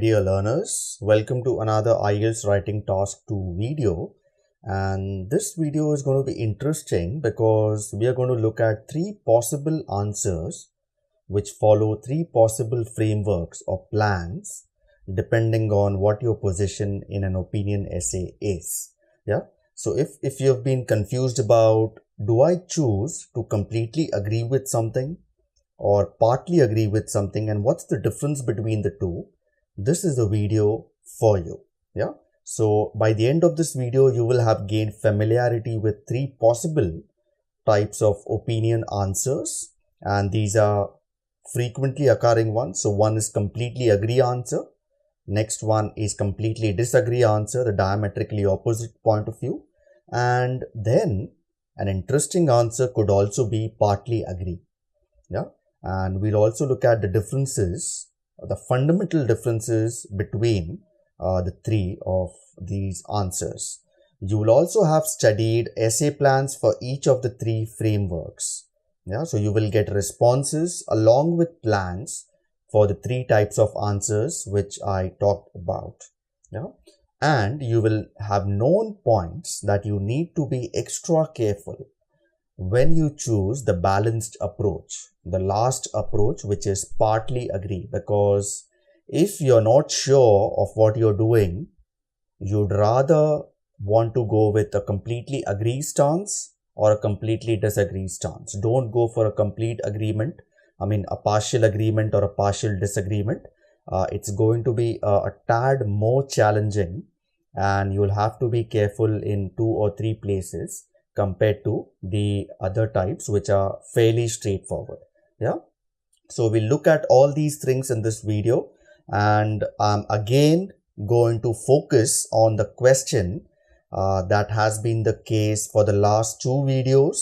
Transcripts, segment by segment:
dear learners, welcome to another IELTS Writing Task 2 video. And this video is going to be interesting because we are going to look at 3 possible answers which follow 3 possible frameworks or plans depending on what your position in an opinion essay is. Yeah. So if you have been confused about, do I choose to completely agree with something or partly agree with something, and what's the difference between the two, this is the video for you. Yeah. So by the end of this video, you will have gained familiarity with 3 possible types of opinion answers, and these are frequently occurring ones. So one is completely agree answer. Next one is completely disagree answer, the diametrically opposite point of view. And then an interesting answer could also be partly agree. Yeah. And we'll also look at the differences, the fundamental differences between the 3 of these answers. You will also have studied essay plans for each of the 3 frameworks. Yeah, so you will get responses along with plans for the 3 types of answers which I talked about. Yeah, and you will have known points that you need to be extra careful when you choose the balanced approach, the last approach, which is partly agree, because if you're not sure of what you're doing, you'd rather want to go with a completely agree stance or a completely disagree stance. Don't go for a complete agreement. A partial agreement or a partial disagreement. It's going to be a tad more challenging, and you'll have to be careful in 2 or 3 places compared to the other types which are fairly straightforward. Yeah. So we'll look at all these things in this video, and I'm again going to focus on the question that has been the case for the last 2 videos,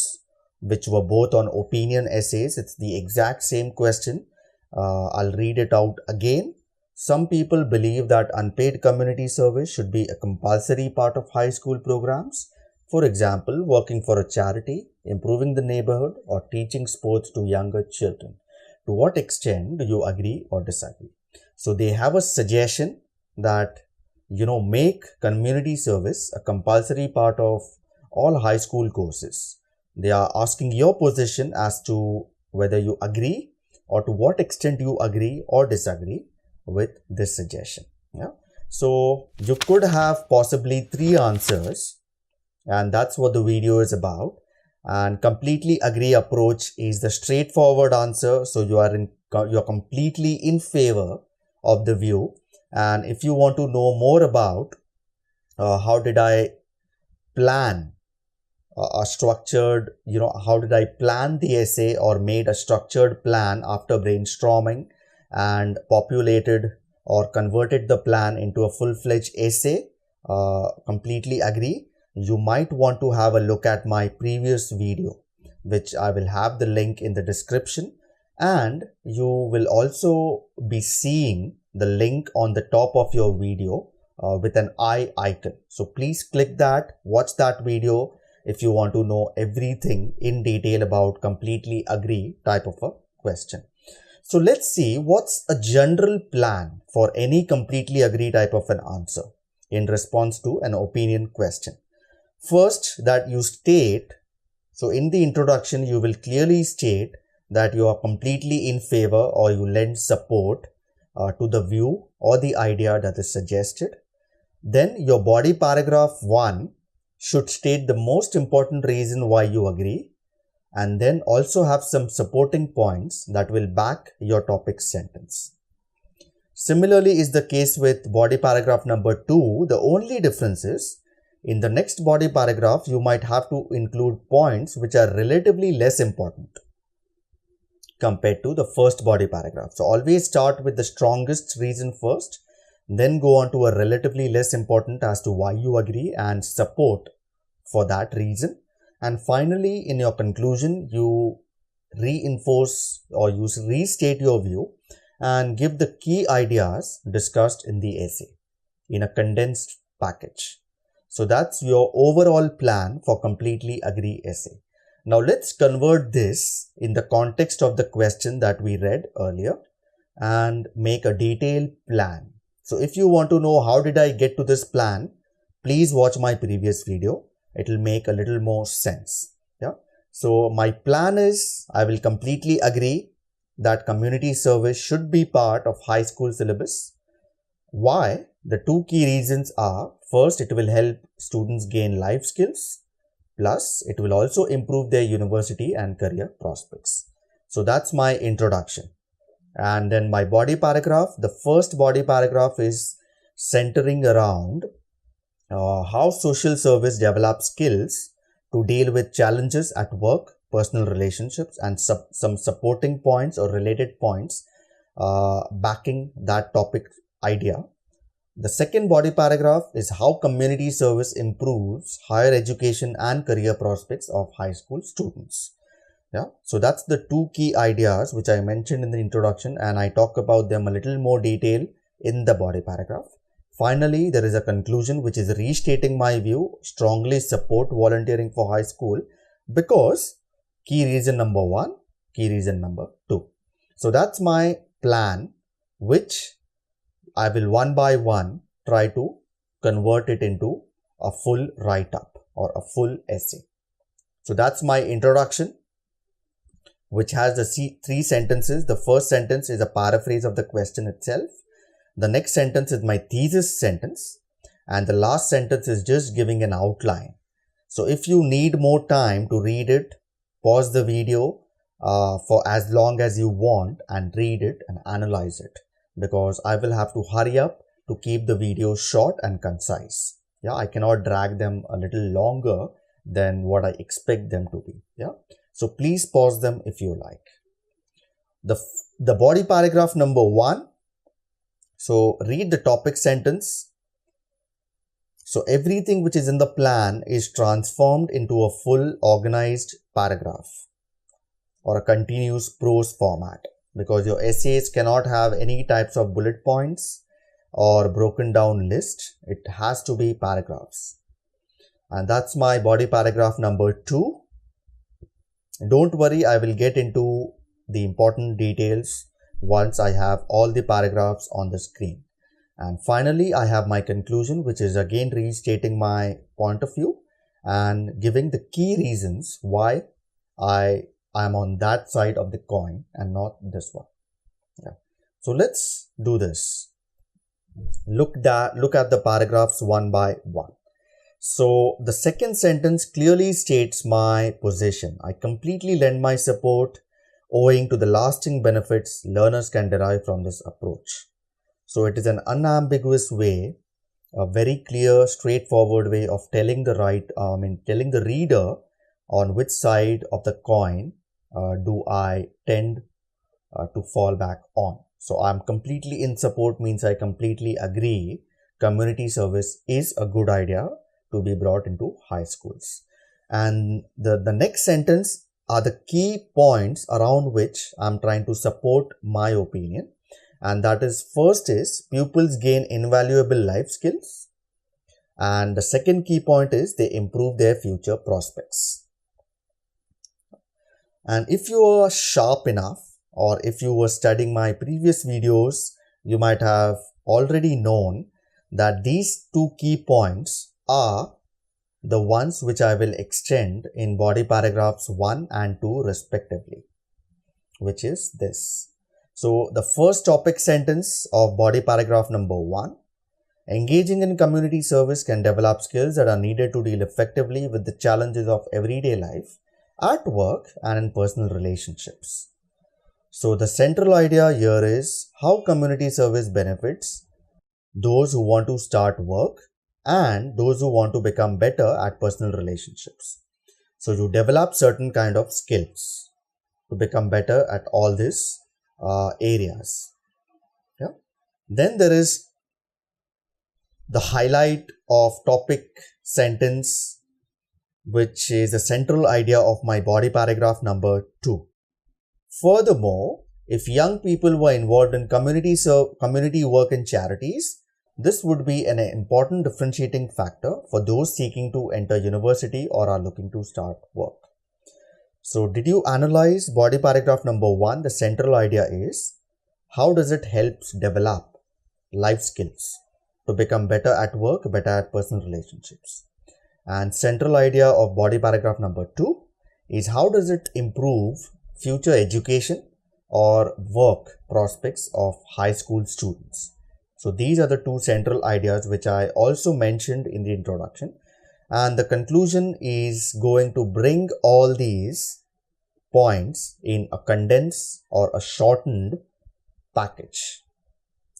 which were both on opinion essays. It's the exact same question. I'll read it out again. Some people believe that unpaid community service should be a compulsory part of high school programs. For example, working for a charity, improving the neighborhood, or teaching sports to younger children. To what extent do you agree or disagree? So they have a suggestion that, make community service a compulsory part of all high school courses. They are asking your position as to whether you agree or to what extent you agree or disagree with this suggestion. Yeah. So you could have possibly 3 answers, and that's what the video is about. And completely agree approach is the straightforward answer. So you're completely in favor of the view. And if you want to know more about how did I plan a structured, how did I plan the essay or made a structured plan after brainstorming and populated or converted the plan into a full-fledged essay, completely agree, you might want to have a look at my previous video, which I will have the link in the description, and you will also be seeing the link on the top of your video with an eye icon. So please click that, watch that video if you want to know everything in detail about completely agree type of a question. So let's see what's a general plan for any completely agree type of an answer in response to an opinion question. First, that you state, so in the introduction, you will clearly state that you are completely in favor or you lend support to the view or the idea that is suggested. Then your body paragraph 1 should state the most important reason why you agree, and then also have some supporting points that will back your topic sentence. Similarly is the case with body paragraph number 2. The only difference is in the next body paragraph, you might have to include points which are relatively less important compared to the first body paragraph. So always start with the strongest reason first, then go on to a relatively less important as to why you agree and support for that reason. And finally, in your conclusion, you reinforce or you restate your view and give the key ideas discussed in the essay in a condensed package. So that's your overall plan for completely agree essay. Now let's convert this in the context of the question that we read earlier and make a detailed plan. So if you want to know how did I get to this plan, please watch my previous video. It will make a little more sense. Yeah. So my plan is, I will completely agree that community service should be part of high school syllabus. Why? The two key reasons are, first, it will help students gain life skills. Plus, it will also improve their university and career prospects. So that's my introduction. And then my body paragraph, the first body paragraph is centering around how social service develops skills to deal with challenges at work, personal relationships, and some supporting points or related points backing that topic idea. The second body paragraph is how community service improves higher education and career prospects of high school students. Yeah, so that's the two key ideas which I mentioned in the introduction, and I talk about them a little more detail in the body paragraph. Finally, there is a conclusion which is restating my view, strongly support volunteering for high school because key reason number 1, key reason number 2. So that's my plan, which I will one by one try to convert it into a full write-up or a full essay. So that's my introduction, which has the 3 sentences. The first sentence is a paraphrase of the question itself. The next sentence is my thesis sentence. And the last sentence is just giving an outline. So if you need more time to read it, pause the video for as long as you want and read it and analyze it, because I will have to hurry up to keep the videos short and concise. Yeah, I cannot drag them a little longer than what I expect them to be. Yeah, so please pause them if you like. The body paragraph number 1. So read the topic sentence. So everything which is in the plan is transformed into a full organized paragraph or a continuous prose format, because your essays cannot have any types of bullet points or broken down list. It has to be paragraphs. And that's my body paragraph number 2. Don't worry, I will get into the important details once I have all the paragraphs on the screen. And finally, I have my conclusion, which is again restating my point of view and giving the key reasons why I am on that side of the coin and not this one. Yeah. So let's do this. Look at the paragraphs one by one. So the second sentence clearly states my position. I completely lend my support owing to the lasting benefits learners can derive from this approach. So it is an unambiguous way, a very clear, straightforward way of telling the reader on which side of the coin do I tend to fall back on. So I'm completely in support means I completely agree. Community service is a good idea to be brought into high schools. And the next sentence are the key points around which I'm trying to support my opinion. And that is, first is pupils gain invaluable life skills. And the second key point is they improve their future prospects. And if you are sharp enough, or if you were studying my previous videos, you might have already known that these two key points are the ones which I will extend in body paragraphs 1 and 2 respectively, which is this. So the first topic sentence of body paragraph number 1, engaging in community service can develop skills that are needed to deal effectively with the challenges of everyday life, at work and in personal relationships. So the central idea here is how community service benefits those who want to start work and those who want to become better at personal relationships. So you develop certain kind of skills to become better at all these areas. Yeah. Then there is the highlight of topic sentence, which is the central idea of my body paragraph number 2. Furthermore, if young people were involved in community work and charities, this would be an important differentiating factor for those seeking to enter university or are looking to start work. So did you analyze body paragraph number 1? The central idea is how does it help develop life skills to become better at work, better at personal relationships. And central idea of body paragraph number 2 is how does it improve future education or work prospects of high school students. So these are the two central ideas which I also mentioned in the introduction. And the conclusion is going to bring all these points in a condensed or a shortened package.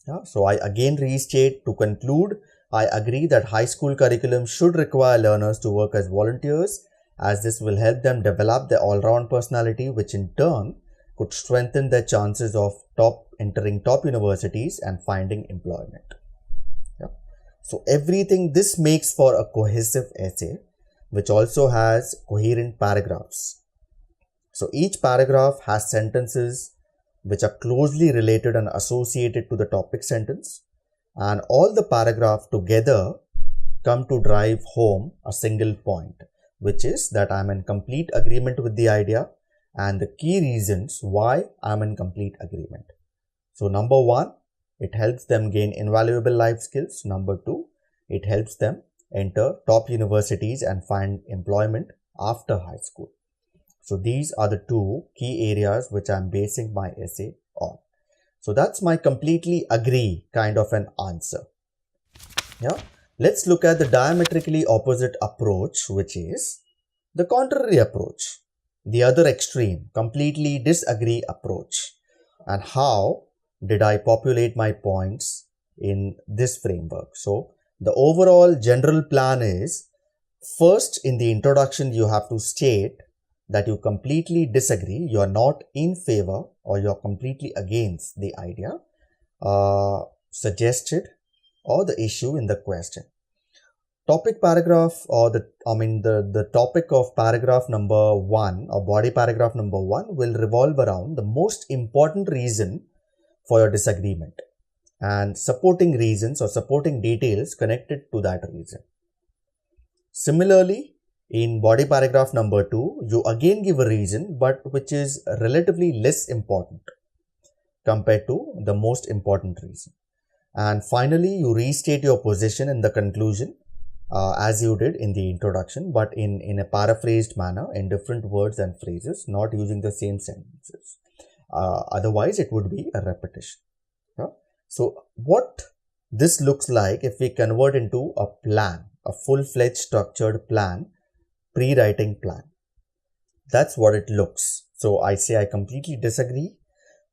Yeah, so I again restate to conclude, I agree that high school curriculum should require learners to work as volunteers, as this will help them develop their all-round personality, which in turn could strengthen their chances of entering top universities and finding employment. Yeah. So everything this makes for a cohesive essay, which also has coherent paragraphs. So each paragraph has sentences which are closely related and associated to the topic sentence, and all the paragraph together come to drive home a single point, which is that I'm in complete agreement with the idea and the key reasons why I'm in complete agreement. So number 1, it helps them gain invaluable life skills. Number 2, it helps them enter top universities and find employment after high school. So these are the two key areas which I'm basing my essay on. So that's my completely agree kind of an answer. Yeah. Let's look at the diametrically opposite approach, which is the contrary approach, the other extreme, completely disagree approach. And how did I populate my points in this framework? So the overall general plan is, first in the introduction you have to state that you completely disagree, you are not in favor or you are completely against the idea suggested or the issue in the question. Topic paragraph or the topic of paragraph number 1 or body paragraph number 1 will revolve around the most important reason for your disagreement and supporting reasons or supporting details connected to that reason. Similarly, in body paragraph number 2, you again give a reason but which is relatively less important compared to the most important reason. And finally, you restate your position in the conclusion as you did in the introduction, but in a paraphrased manner, in different words and phrases, not using the same sentences. Otherwise, it would be a repetition. Yeah? So what this looks like if we convert into a plan, a full-fledged structured plan, pre-writing plan. That's what it looks. So I say I completely disagree.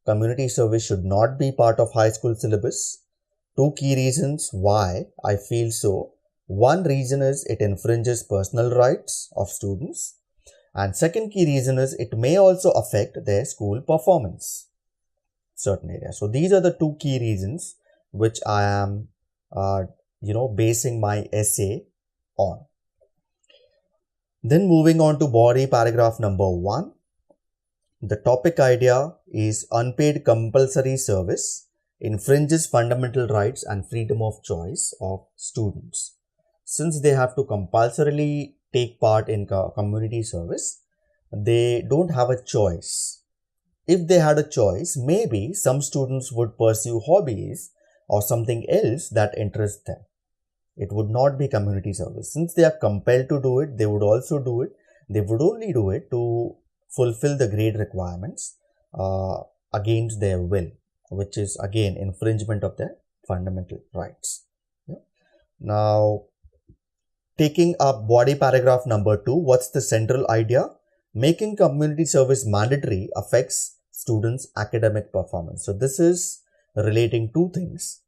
Community service should not be part of high school syllabus. Two key reasons why I feel so. One reason is it infringes personal rights of students. And second key reason is it may also affect their school performance. Certain areas. So these are the two key reasons which I am, basing my essay on. Then moving on to body paragraph number 1. The topic idea is unpaid compulsory service infringes fundamental rights and freedom of choice of students. Since they have to compulsorily take part in community service, they don't have a choice. If they had a choice, maybe some students would pursue hobbies or something else that interests them. It would not be community service. Since they are compelled to do it, they would also do it. They would only do it to fulfill the grade requirements against their will, which is again infringement of their fundamental rights. Yeah. Now, taking up body paragraph number 2, what's the central idea? Making community service mandatory affects students' academic performance. So this is relating two things.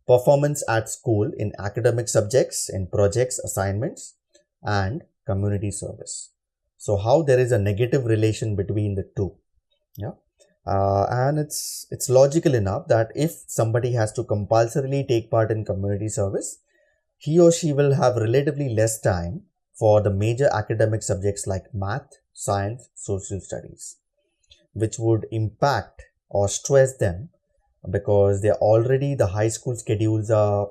Performance at school in academic subjects, in projects, assignments, and community service. So how there is a negative relation between the two. Yeah. And it's logical enough that if somebody has to compulsorily take part in community service, he or she will have relatively less time for the major academic subjects like math, science, social studies, which would impact or stress them because the high school schedules are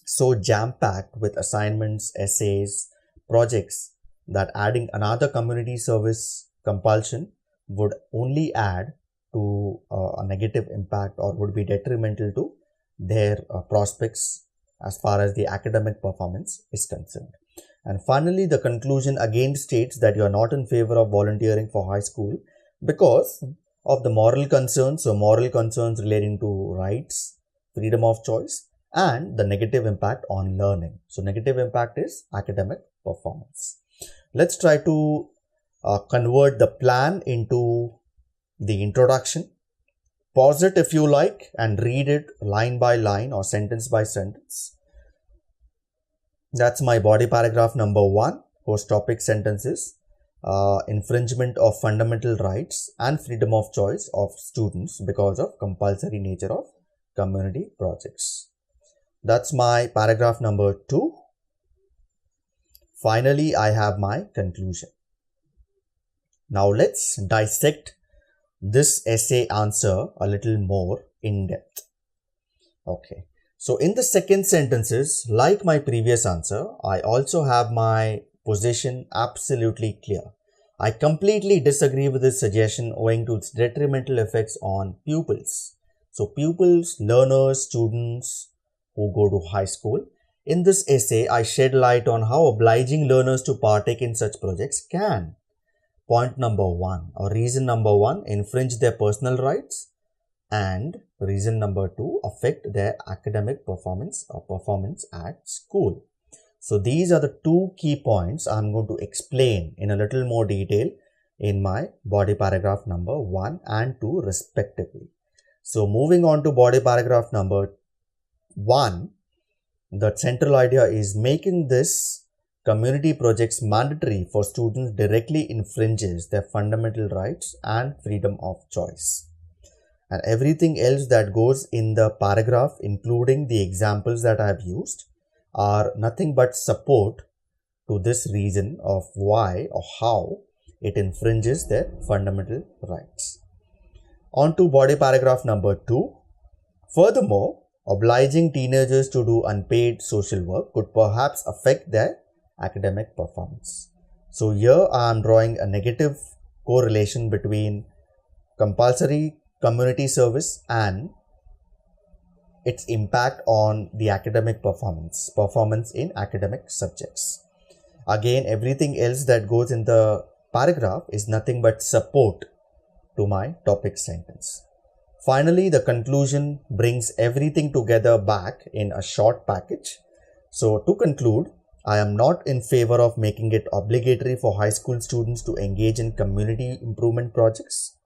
so jam-packed with assignments, essays, projects that adding another community service compulsion would only add to a negative impact or would be detrimental to their prospects as far as the academic performance is concerned. And finally, the conclusion again states that you are not in favor of volunteering for high school because of the moral concerns, so moral concerns relating to rights, freedom of choice, and the negative impact on learning. So negative impact is academic performance. Let's try to convert the plan into the introduction. Pause it if you like and read it line by line or sentence by sentence. That's my body paragraph number 1. Post topic sentences. Infringement of fundamental rights and freedom of choice of students because of compulsory nature of community projects. That's my paragraph number 2. Finally, I have my conclusion. Now let's dissect this essay answer a little more in depth. Okay. So in the second sentences, like my previous answer, I also have my position absolutely clear. I completely disagree with this suggestion owing to its detrimental effects on pupils. So pupils, learners, students who go to high school. In this essay, I shed light on how obliging learners to partake in such projects can. Point number 1 or reason number 1, infringe their personal rights, and reason number 2, affect their academic performance or performance at school. So these are the 2 key points I'm going to explain in a little more detail in my body paragraph number 1 and 2 respectively. So moving on to body paragraph number 1, the central idea is making this community projects mandatory for students directly infringes their fundamental rights and freedom of choice. And everything else that goes in the paragraph, including the examples that I have used, are nothing but support to this reason of why or how it infringes their fundamental rights. On to body paragraph number 2. Furthermore, obliging teenagers to do unpaid social work could perhaps affect their academic performance. So here I am drawing a negative correlation between compulsory community service and its impact on the academic performance in academic subjects. Again, everything else that goes in the paragraph is nothing but support to my topic sentence. Finally, the conclusion brings everything together back in a short package. So to conclude, I am not in favor of making it obligatory for high school students to engage in community improvement projects,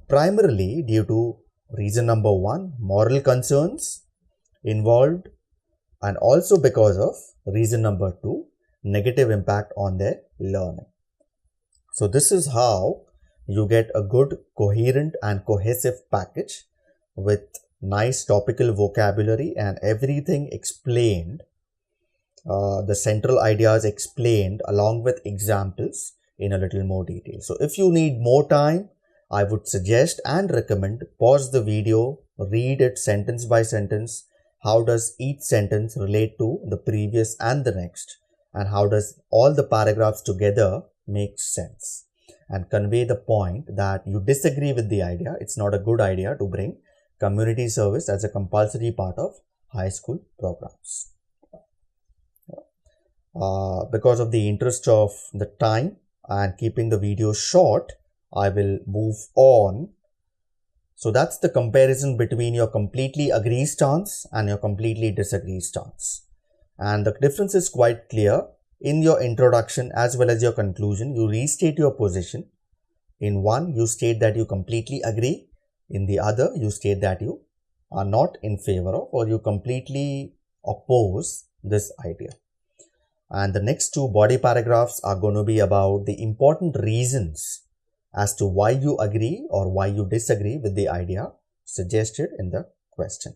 primarily due to reason number 1, moral concerns involved, and also because of reason number 2, negative impact on their learning. So this is how you get a good, coherent and cohesive package with nice topical vocabulary and everything explained, the central ideas explained along with examples in a little more detail. So if you need more time, I would suggest and recommend pause the video, read it sentence by sentence. How does each sentence relate to the previous and the next? And how does all the paragraphs together make sense? And convey the point that you disagree with the idea. It's not a good idea to bring community service as a compulsory part of high school programs. Because of the interest of the time and keeping the video short, I will move on. So that's the comparison between your completely agree stance and your completely disagree stance. And the difference is quite clear. In your introduction as well as your conclusion, you restate your position. In one, you state that you completely agree. In the other, you state that you are not in favor of or you completely oppose this idea. And the next 2 body paragraphs are going to be about the important reasons as to why you agree or why you disagree with the idea suggested in the question.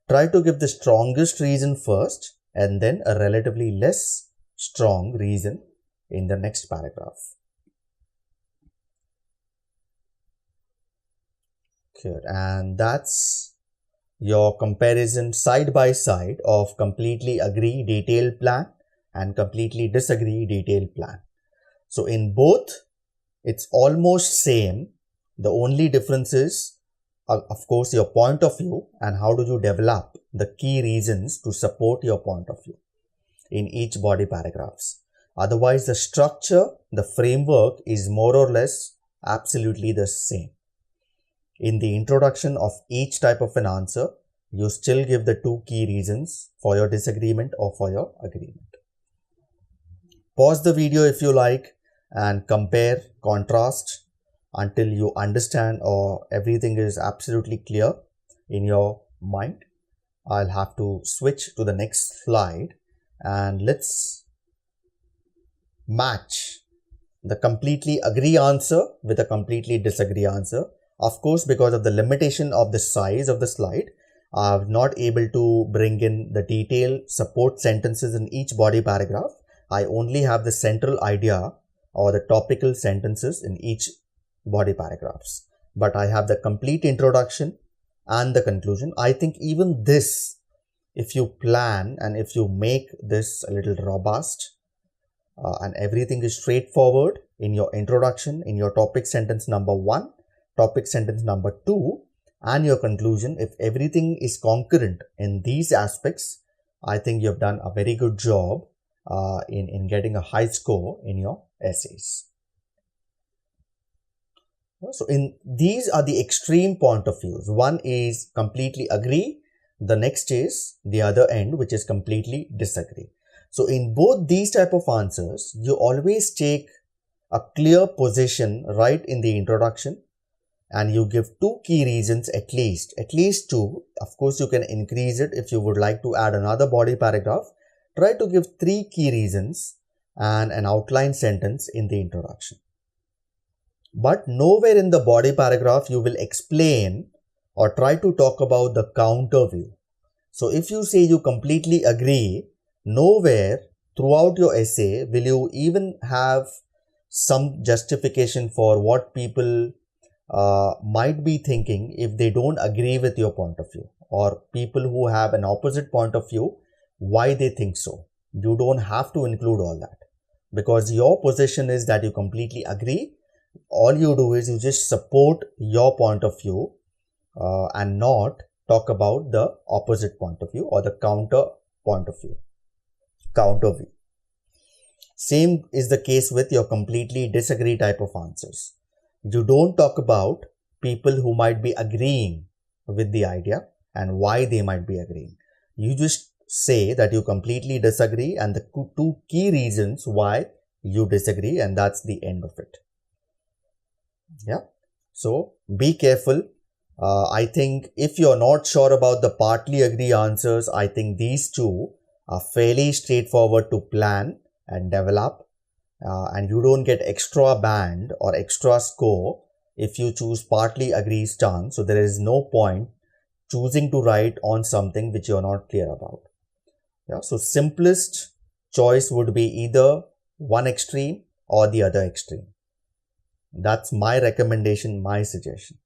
Try to give the strongest reason first and then a relatively less strong reason in the next paragraph. Good. And that's your comparison side by side of completely agree detailed plan and completely disagree detailed plan. So in both, it's almost same. The only difference is of course, your point of view, and how do you develop the key reasons to support your point of view in each body paragraphs. Otherwise, the structure, the framework is more or less absolutely the same. In the introduction of each type of an answer, you still give the two key reasons for your disagreement or for your agreement. Pause the video if you like and compare, contrast until you understand or everything is absolutely clear in your mind. I'll have to switch to the next slide and let's match the completely agree answer with a completely disagree answer. Of course, because of the limitation of the size of the slide, I'm not able to bring in the detailed support sentences in each body paragraph. I only have the central idea or the topical sentences in each body paragraphs. But I have the complete introduction and the conclusion. I think even this, if you plan and if you make this a little robust and everything is straightforward in your introduction, in your topic sentence number 1, topic sentence number 2, and your conclusion, if everything is concurrent in these aspects, I think you've done a very good job in getting a high score in your essays. So these are the extreme point of views. One is completely agree. The next is the other end, which is completely disagree. So in both these type of answers, you always take a clear position right in the introduction and you give two key reasons at least two. Of course, you can increase it if you would like to add another body paragraph. Try to give 3 key reasons and an outline sentence in the introduction. But nowhere in the body paragraph you will explain or try to talk about the counter view. So if you say you completely agree, nowhere throughout your essay will you even have some justification for what people might be thinking if they don't agree with your point of view, or people who have an opposite point of view, why they think so. You don't have to include all that because your position is that you completely agree. All you do is you just support your point of view and not talk about the opposite point of view or the counter point of view, counter view. Same is the case with your completely disagree type of answers. You don't talk about people who might be agreeing with the idea and why they might be agreeing. You just say that you completely disagree and the 2 key reasons why you disagree, and that's the end of it. Yeah. So be careful. I think if you're not sure about the partly agree answers, I think these 2 are fairly straightforward to plan and develop. And you don't get extra band or extra score if you choose partly agree stance. So there is no point choosing to write on something which you're not clear about. Yeah. So simplest choice would be either one extreme or the other extreme. That's my recommendation, my suggestion.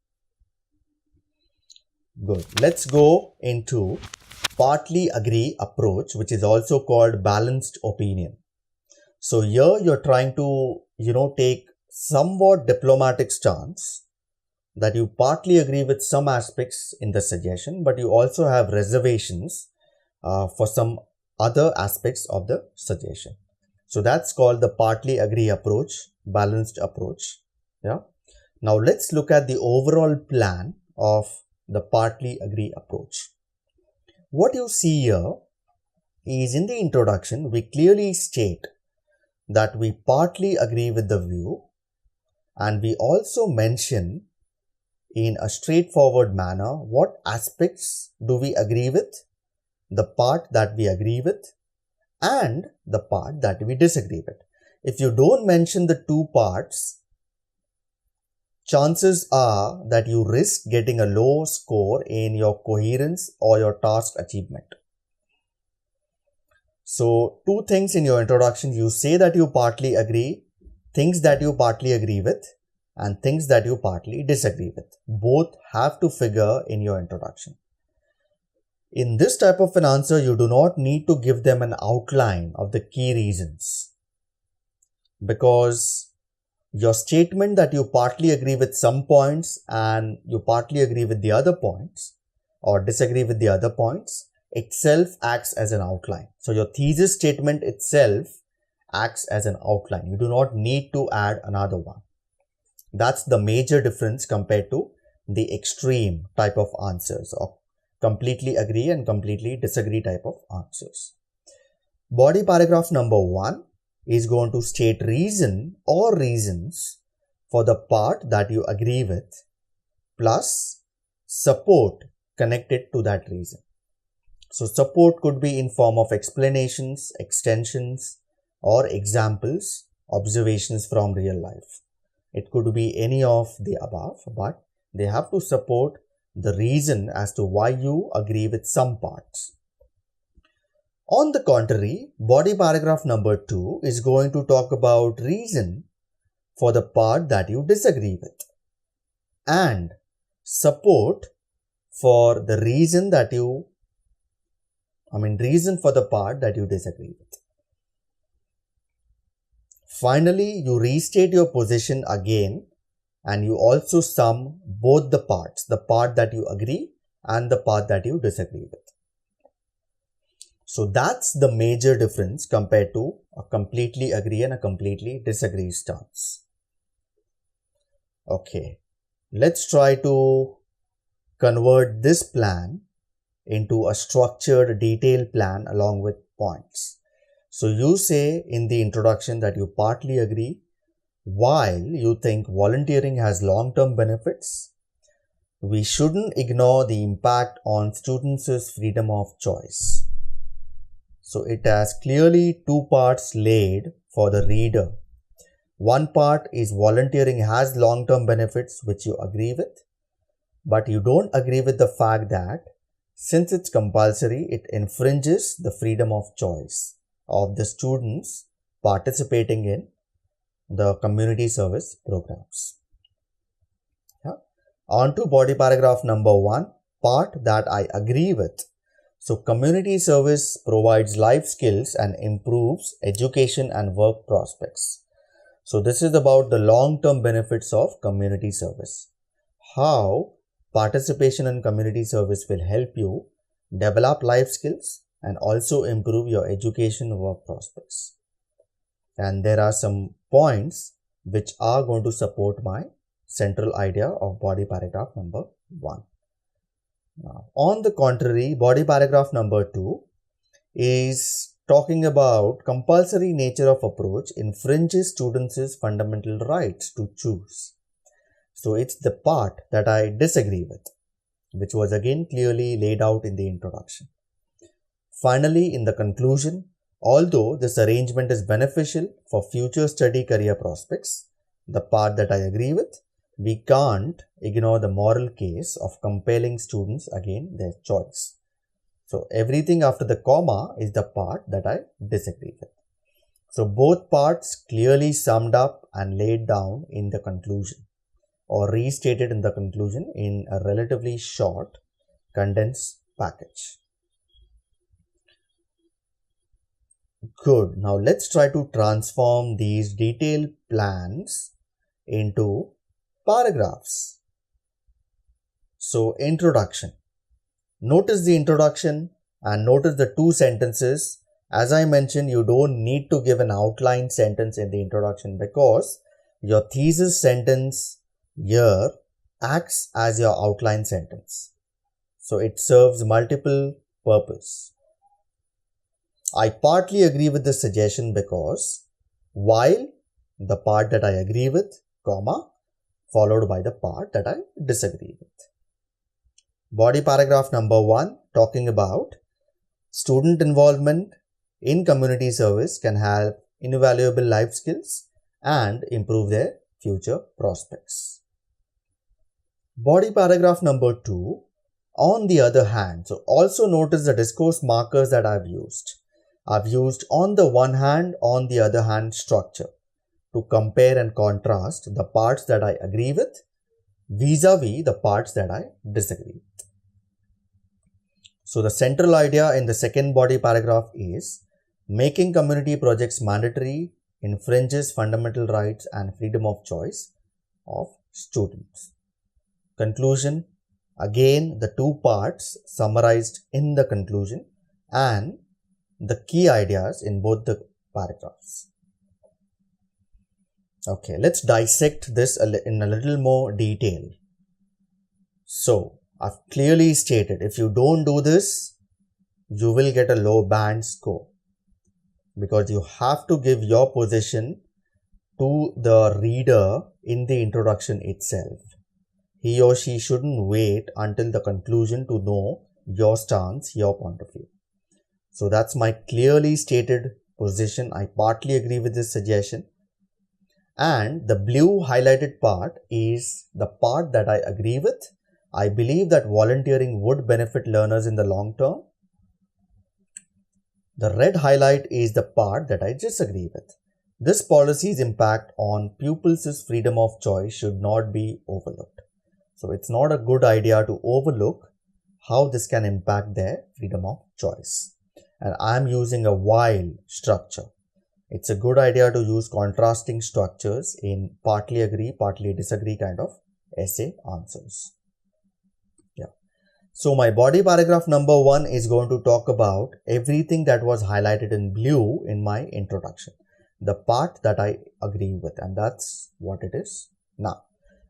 Good. Let's go into partly agree approach, which is also called balanced opinion. So here you're trying to, take somewhat diplomatic stance that you partly agree with some aspects in the suggestion, but you also have reservations for some other aspects of the suggestion. So that's called the partly agree approach, balanced approach. Yeah. Now let's look at the overall plan of the partly agree approach. What you see here is in the introduction, we clearly state that we partly agree with the view, and we also mention in a straightforward manner what aspects do we agree with, the part that we agree with, and the part that we disagree with. If you don't mention the 2 parts, chances are that you risk getting a low score in your coherence or your task achievement. So 2 things in your introduction, you say that you partly agree, things that you partly agree with, and things that you partly disagree with. Both have to figure in your introduction. In this type of an answer, you do not need to give them an outline of the key reasons, because your statement that you partly agree with some points and you partly agree with the other points or disagree with the other points itself acts as an outline. So your thesis statement itself acts as an outline. You do not need to add another one. That's the major difference compared to the extreme type of answers or completely agree and completely disagree type of answers. Body paragraph number 1 is going to state reason or reasons for the part that you agree with plus support connected to that reason. So support could be in form of explanations, extensions or examples, observations from real life. It could be any of the above, but they have to support the reason as to why you agree with some parts. On the contrary, body paragraph number 2 is going to talk about reason for the part that you disagree with and support for the reason for the part that you disagree with. Finally, you restate your position again and you also sum both the parts, the part that you agree and the part that you disagree with. So that's the major difference compared to a completely agree and a completely disagree stance. Okay, let's try to convert this plan into a structured, detailed plan along with points. So you say in the introduction that you partly agree while you think volunteering has long-term benefits. We shouldn't ignore the impact on students' freedom of choice. So it has clearly two parts laid for the reader. One part is volunteering has long-term benefits which you agree with, but you don't agree with the fact that since it's compulsory, it infringes the freedom of choice of the students participating in the community service programs. On to body paragraph number 1, part that I agree with. So community service provides life skills and improves education and work prospects. So this is about the long-term benefits of community service. How participation in community service will help you develop life skills and also improve your education and work prospects. And there are some points which are going to support my central idea of body paragraph number 1. Now, on the contrary, body paragraph number 2 is talking about compulsory nature of approach infringes students' fundamental rights to choose. So it's the part that I disagree with, which was again clearly laid out in the introduction. Finally, in the conclusion, although this arrangement is beneficial for future study career prospects, the part that I agree with, we can't ignore the moral case of compelling students against their choice. So everything after the comma is the part that I disagree with. So both parts clearly summed up and laid down in the conclusion or restated in the conclusion in a relatively short condensed package. Good. Now let's try to transform these detailed plans into paragraphs. So introduction. Notice the introduction and notice the two sentences. As I mentioned, you don't need to give an outline sentence in the introduction because your thesis sentence here acts as your outline sentence. So it serves multiple purposes. I partly agree with this suggestion because while the part that I agree with, comma, followed by the part that I disagree with. Body paragraph number 1 talking about student involvement in community service can have invaluable life skills and improve their future prospects. Body paragraph number 2, on the other hand, so also notice the discourse markers that I've used. I've used on the one hand, on the other hand structure to compare and contrast the parts that I agree with vis-a-vis the parts that I disagree with. So the central idea in the second body paragraph is making community projects mandatory infringes fundamental rights and freedom of choice of students. Conclusion, again the two parts summarized in the conclusion and the key ideas in both the paragraphs. Okay, let's dissect this in a little more detail. So, I've clearly stated if you don't do this, you will get a low band score because you have to give your position to the reader in the introduction itself. He or she shouldn't wait until the conclusion to know your stance, your point of view. So that's my clearly stated position. I partly agree with this suggestion. And the blue highlighted part is the part that I agree with. I believe that volunteering would benefit learners in the long term. The red highlight is the part that I disagree with. This policy's impact on pupils' freedom of choice should not be overlooked. So it's not a good idea to overlook how this can impact their freedom of choice. And I'm using a while structure. It's a good idea to use contrasting structures in partly agree, partly disagree kind of essay answers. Yeah. So my body paragraph number 1 is going to talk about everything that was highlighted in blue in my introduction. The part that I agree with, and that's what it is now.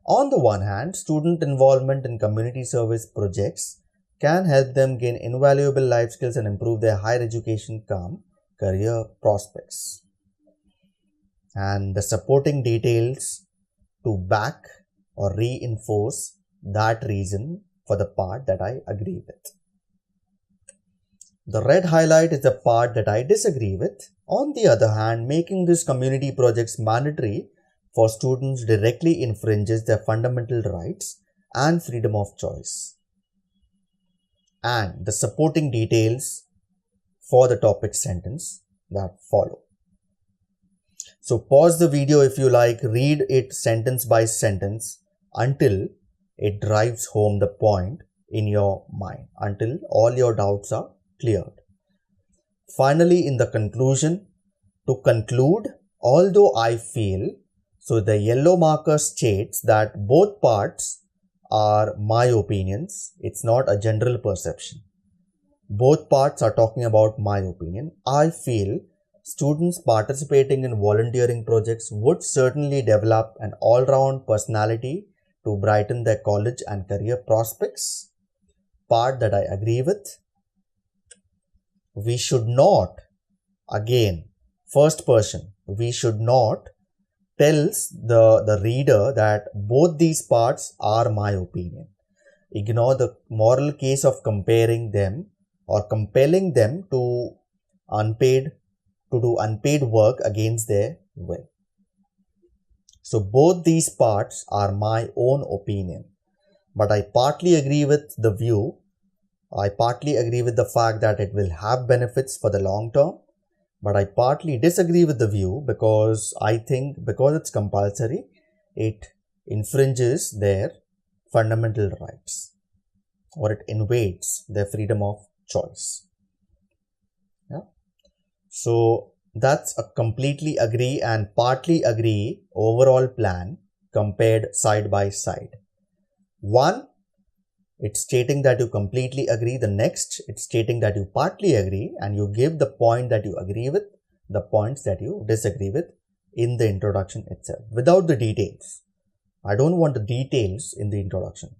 On the one hand, student involvement in community service projects can help them gain invaluable life skills and improve their higher education career prospects. And the supporting details to back or reinforce that reason for the part that I agree with. The red highlight is the part that I disagree with. On the other hand, making these community projects mandatory for students directly infringes their fundamental rights and freedom of choice. And the supporting details for the topic sentence that follow. So pause the video if you like, read it sentence by sentence until it drives home the point in your mind, until all your doubts are cleared. Finally, in the conclusion, to conclude, although I feel, so the yellow marker states that both parts are my opinions. It's not a general perception. Both parts are talking about my opinion. I feel students participating in volunteering projects would certainly develop an all-round personality to brighten their college and career prospects. Part that I agree with. We should not, again, first person, we should not tells the reader that both these parts are my opinion. Ignore the moral case of comparing them or compelling them to do unpaid work against their will. So both these parts are my own opinion. But I partly agree with the view. I partly agree with the fact that it will have benefits for the long term. But I partly disagree with the view because I think because it's compulsory, it infringes their fundamental rights or it invades their freedom of choice. Yeah. So that's a completely agree and partly agree overall plan compared side by side. One, it's stating that you completely agree. The next, it's stating that you partly agree and you give the point that you agree with, the points that you disagree with in the introduction itself without the details. I don't want the details in the introduction.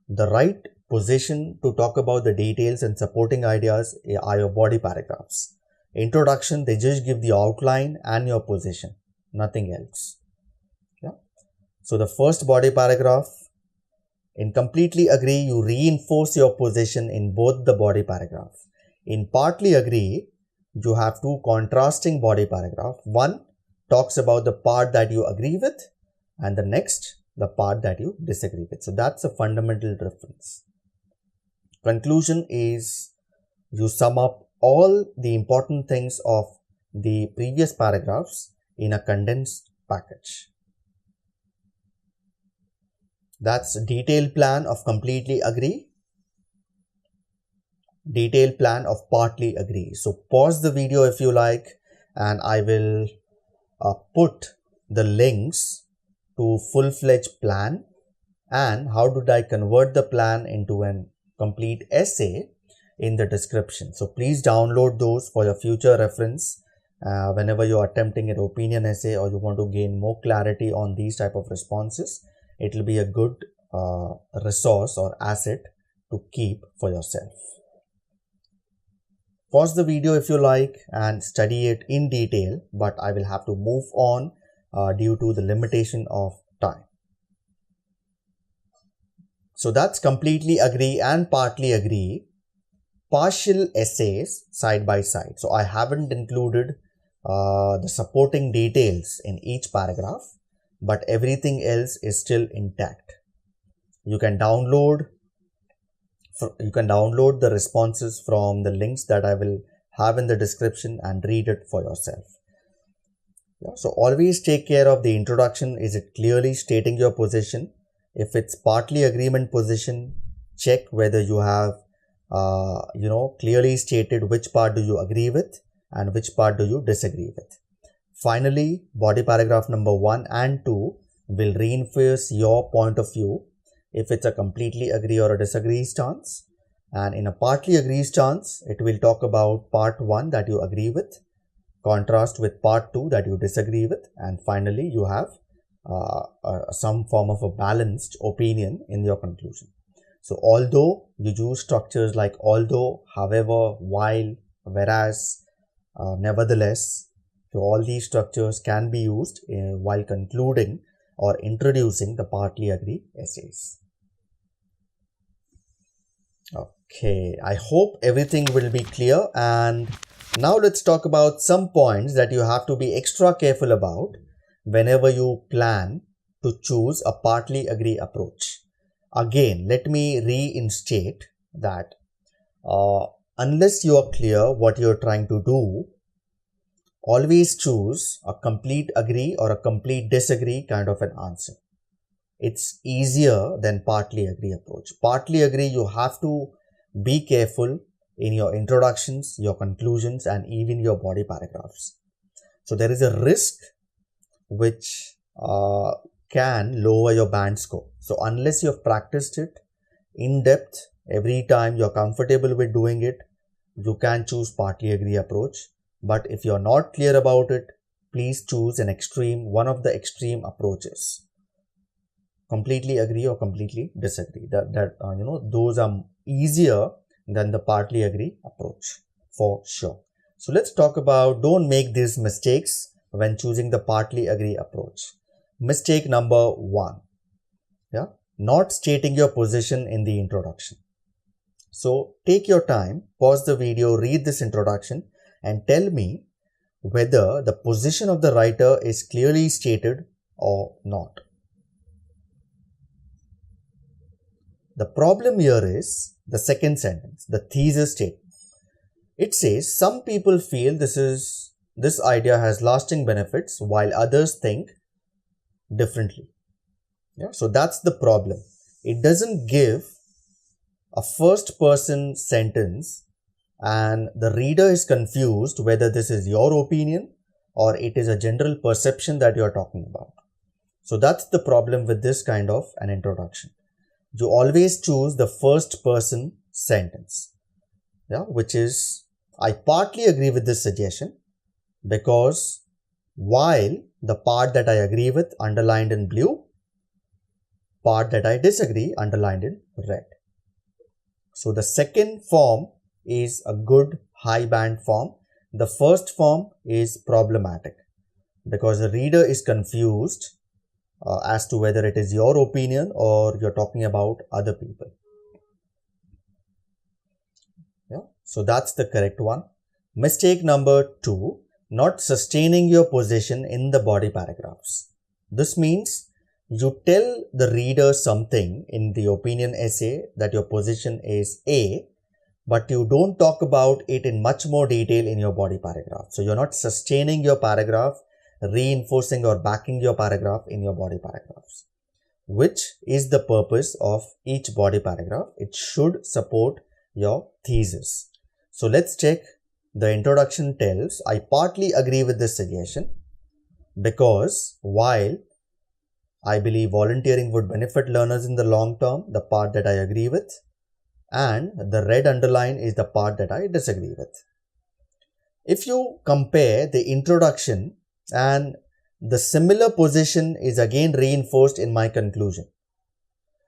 The right position to talk about the details and supporting ideas are your body paragraphs. Introduction, they just give the outline and your position, nothing else. Yeah. So the first body paragraph, in completely agree, you reinforce your position in both the body paragraph. In partly agree, you have two contrasting body paragraph. One talks about the part that you agree with and the next, the part that you disagree with. So that's a fundamental difference. Conclusion is you sum up all the important things of the previous paragraphs in a condensed package. That's detailed plan of completely agree, detailed plan of partly agree. So pause the video if you like and I will put the links to full-fledged plan, and how did I convert the plan into a complete essay in the description. So please download those for your future reference whenever you're attempting an opinion essay or you want to gain more clarity on these type of responses. It will be a good resource or asset to keep for yourself. Pause the video if you like and study it in detail, but I will have to move on due to the limitation of time. So that's completely agree and partly agree. Partial essays side by side. So I haven't included the supporting details in each paragraph, but everything else is still intact. You can download the responses from the links that I will have in the description and read it for yourself. Yeah, so always take care of the introduction. Is it clearly stating your position? If it's partly agreement position, check whether you have clearly stated which part do you agree with and which part do you disagree with. Finally, body paragraph number 1 and 2 will reinforce your point of view if it's a completely agree or a disagree stance. And in a partly agree stance, it will talk about part 1 that you agree with, contrast with part 2 that you disagree with, and finally you have some form of a balanced opinion in your conclusion. So although you use structures like although, however, while, whereas, nevertheless, so all these structures can be used while concluding or introducing the partly agree essays. Okay, I hope everything will be clear, and now let's talk about some points that you have to be extra careful about whenever you plan to choose a partly agree approach. Again, let me reinstate that unless you are clear what you're trying to do, always choose a complete agree or a complete disagree kind of an answer. It's easier than partly agree approach. Partly agree, you have to be careful in your introductions, your conclusions, and even your body paragraphs. So there is a risk which can lower your band score. So unless you have practiced it in depth every time you're comfortable with doing it, you can choose partly agree approach. But if you're not clear about it, please choose one of the extreme approaches. Completely agree or completely disagree. Those are easier than the partly agree approach for sure. So let's talk about don't make these mistakes when choosing the partly agree approach. Mistake number 1. Yeah, not stating your position in the introduction. So take your time, pause the video, read this introduction, and tell me whether the position of the writer is clearly stated or not. The problem here is the second sentence, the thesis statement. It says some people feel this idea has lasting benefits while others think differently. Yeah, so that's the problem. It doesn't give a first person sentence and the reader is confused whether this is your opinion or it is a general perception that you're talking about. So that's the problem with this kind of an introduction. You always choose the first person sentence, yeah, which is, I partly agree with this suggestion because while the part that I agree with underlined in blue, part that I disagree underlined in red. So the second form is a good high band form. The first form is problematic because the reader is confused as to whether it is your opinion or you're talking about other people. Yeah, so that's the correct one. Mistake number 2, not sustaining your position in the body paragraphs. This means you tell the reader something in the opinion essay that your position is A, but you don't talk about it in much more detail in your body paragraph. So you're not sustaining your paragraph, reinforcing or backing your paragraph in your body paragraphs, which is the purpose of each body paragraph. It should support your thesis. So let's check. The introduction tells, I partly agree with this suggestion. because while I believe volunteering would benefit learners in the long term, the part that I agree with, and the red underline is the part that I disagree with. If you compare the introduction, and the similar position is again reinforced in my conclusion.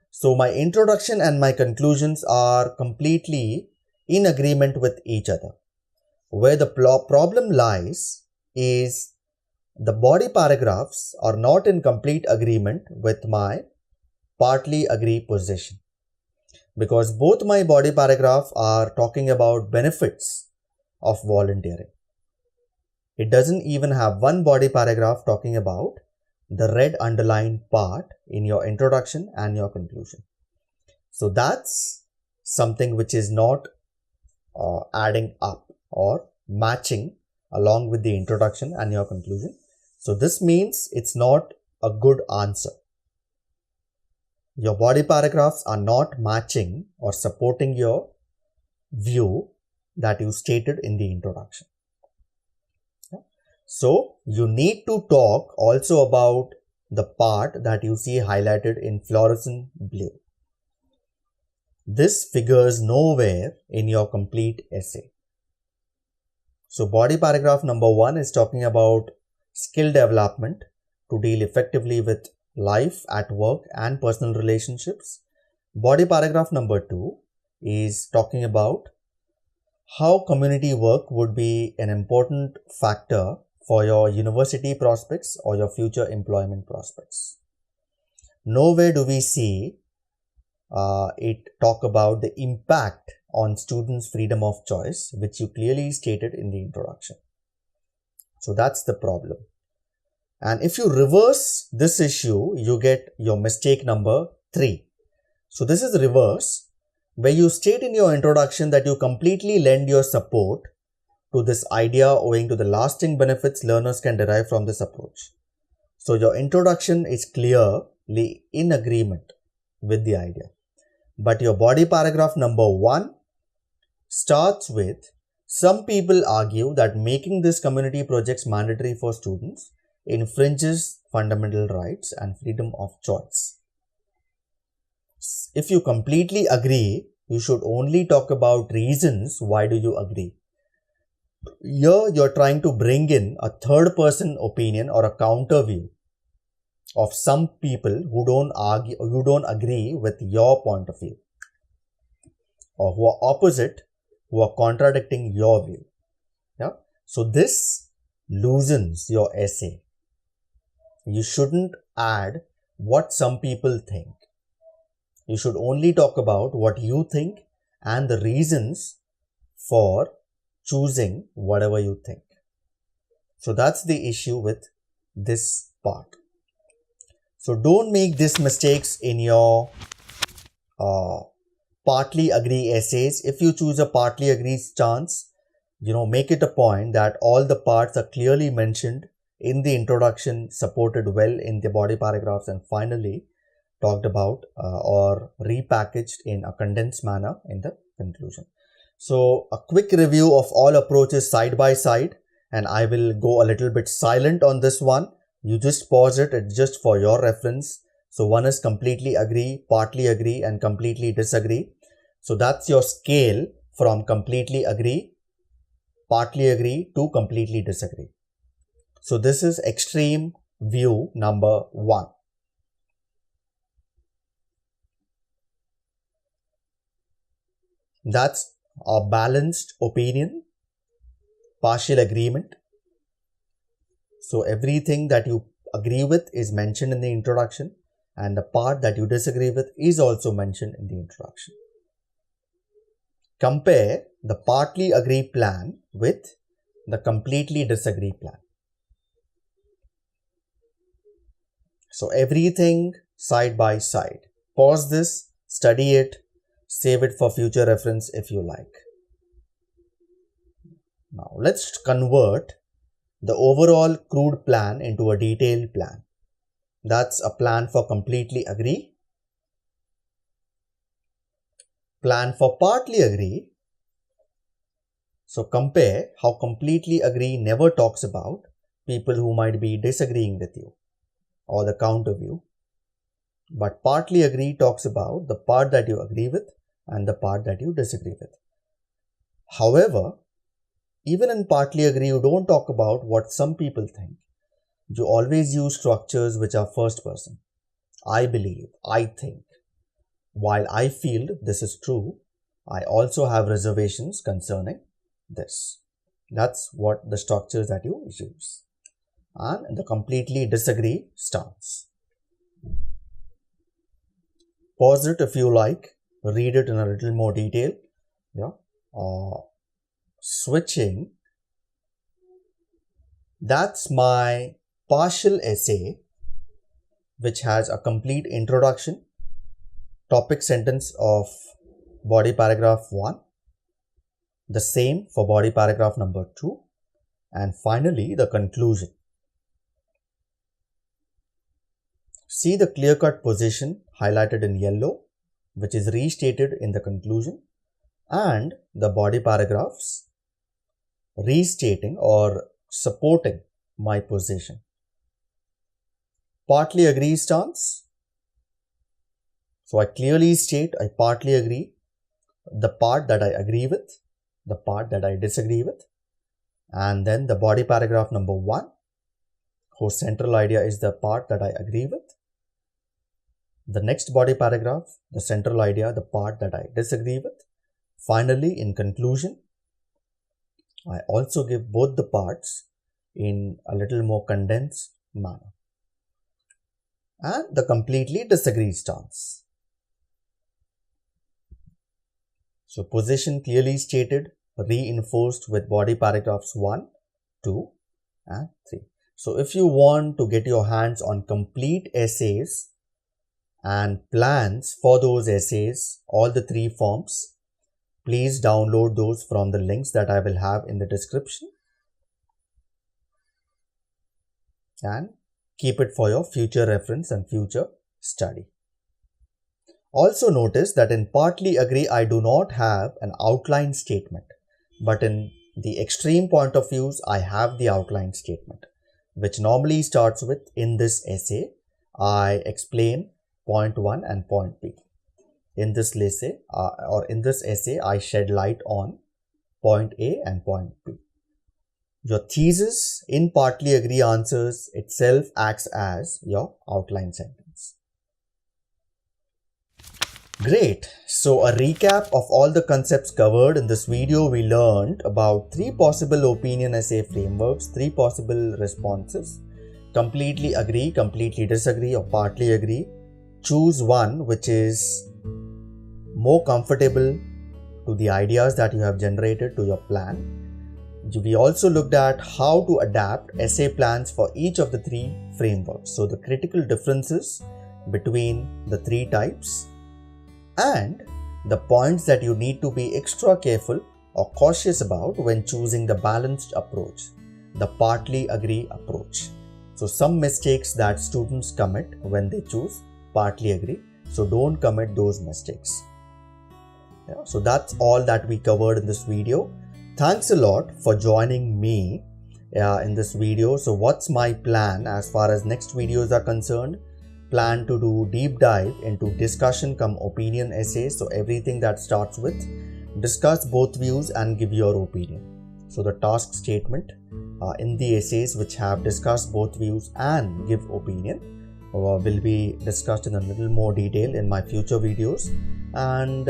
So my introduction and my conclusions are completely in agreement with each other. Where the problem lies is the body paragraphs are not in complete agreement with my partly agree position, because both my body paragraph are talking about benefits of volunteering. It doesn't even have one body paragraph talking about the red underlined part in your introduction and your conclusion. So that's something which is not adding up or matching along with the introduction and your conclusion. So this means it's not a good answer. Your body paragraphs are not matching or supporting your view that you stated in the introduction. So you need to talk also about the part that you see highlighted in fluorescent blue. This figures nowhere in your complete essay. So body paragraph number 1 is talking about skill development to deal effectively with life at work and personal relationships. Body paragraph number 2 is talking about how community work would be an important factor for your university prospects or your future employment prospects. Nowhere do we see it talk about the impact on students' freedom of choice, which you clearly stated in the introduction. So that's the problem. And if you reverse this issue, you get your mistake number 3. So this is reverse, where you state in your introduction that you completely lend your support to this idea owing to the lasting benefits learners can derive from this approach. So your introduction is clearly in agreement with the idea. But your body paragraph number 1 starts with, some people argue that making these community projects mandatory for students infringes fundamental rights and freedom of choice. If you completely agree, you should only talk about reasons why do you agree. Here you're trying to bring in a third person opinion or a counter view of some people who don't agree with your point of view, or who are opposite, who are contradicting your view. Yeah. So this loosens your essay. You shouldn't add what some people think. You should only talk about what you think and the reasons for choosing whatever you think. So that's the issue with this part. So don't make these mistakes in your partly agree essays. If you choose a partly agree stance, make it a point that all the parts are clearly mentioned in the introduction, supported well in the body paragraphs, and finally talked about or repackaged in a condensed manner in the conclusion. So a quick review of all approaches side by side, and I will go a little bit silent on this one. You just pause it, it's just for your reference. So one is completely agree, partly agree, and completely disagree. So that's your scale from completely agree, partly agree to completely disagree. So this is extreme view number 1. That's a balanced opinion, partial agreement. So everything that you agree with is mentioned in the introduction, and the part that you disagree with is also mentioned in the introduction. Compare the partly agree plan with the completely disagree plan. So everything side by side. Pause this, study it, save it for future reference if you like. Now let's convert the overall crude plan into a detailed plan. That's a plan for completely agree, plan for partly agree. So compare how completely agree never talks about people who might be disagreeing with you or the counter view. But partly agree talks about the part that you agree with and the part that you disagree with. However, even in partly agree, you don't talk about what some people think. You always use structures which are first person. I believe, I think. While I feel this is true, I also have reservations concerning this. That's what the structures that you use. And the completely disagree stance. Pause it if you like. Read it in a little more detail. Switching. That's my partial essay, which has a complete introduction, topic sentence of body paragraph 1, the same for body paragraph number 2, and finally the conclusion. See the clear-cut position highlighted in yellow, which is restated in the conclusion, and the body paragraphs restating or supporting my position. Partly agree stance. So I clearly state I partly agree, the part that I agree with, the part that I disagree with, and then the body paragraph number 1, whose central idea is the part that I agree with. The next body paragraph, the central idea, the part that I disagree with. Finally, in conclusion, I also give both the parts in a little more condensed manner. And the completely disagree stance. So position clearly stated, reinforced with body paragraphs 1, 2 and 3. So if you want to get your hands on complete essays and plans for those essays, all the 3 forms, please download those from the links that I will have in the description and keep it for your future reference and future study. Also notice that in partly agree, I do not have an outline statement, but in the extreme point of views, I have the outline statement, which normally starts with, in this essay, I explain point 1 and point B. In this essay, I shed light on point A and point B. Your thesis in partly agree answers itself acts as your outline sentence. Great. So a recap of all the concepts covered in this video, we learned about 3 possible opinion essay frameworks, 3 possible responses: completely agree, completely disagree, or partly agree. Choose one which is more comfortable to the ideas that you have generated to your plan. We also looked at how to adapt essay plans for each of the 3 frameworks. So the critical differences between the 3 types and the points that you need to be extra careful or cautious about when choosing the balanced approach, the partly agree approach. So some mistakes that students commit when they choose partly agree. So don't commit those mistakes. So that's all that we covered in this video. Thanks a lot for joining me in this video. So what's my plan as far as next videos are concerned? Plan to do deep dive into discussion cum opinion essays. So everything that starts with discuss both views and give your opinion. So the task statement in the essays which have discussed both views and give opinion will be discussed in a little more detail in my future videos. And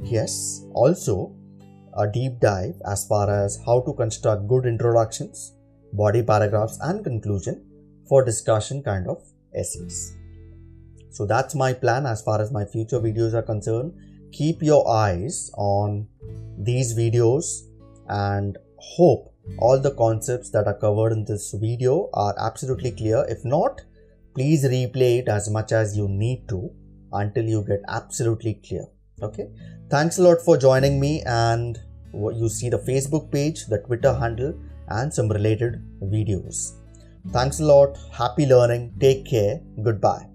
yes, also a deep dive as far as how to construct good introductions, body paragraphs and conclusion for discussion kind of essays. So that's my plan as far as my future videos are concerned. Keep your eyes on these videos and hope all the concepts that are covered in this video are absolutely clear. If not, please replay it as much as you need to until you get absolutely clear. Okay. Thanks a lot for joining me, and you see the Facebook page, the Twitter handle and some related videos. Thanks a lot. Happy learning. Take care. Goodbye.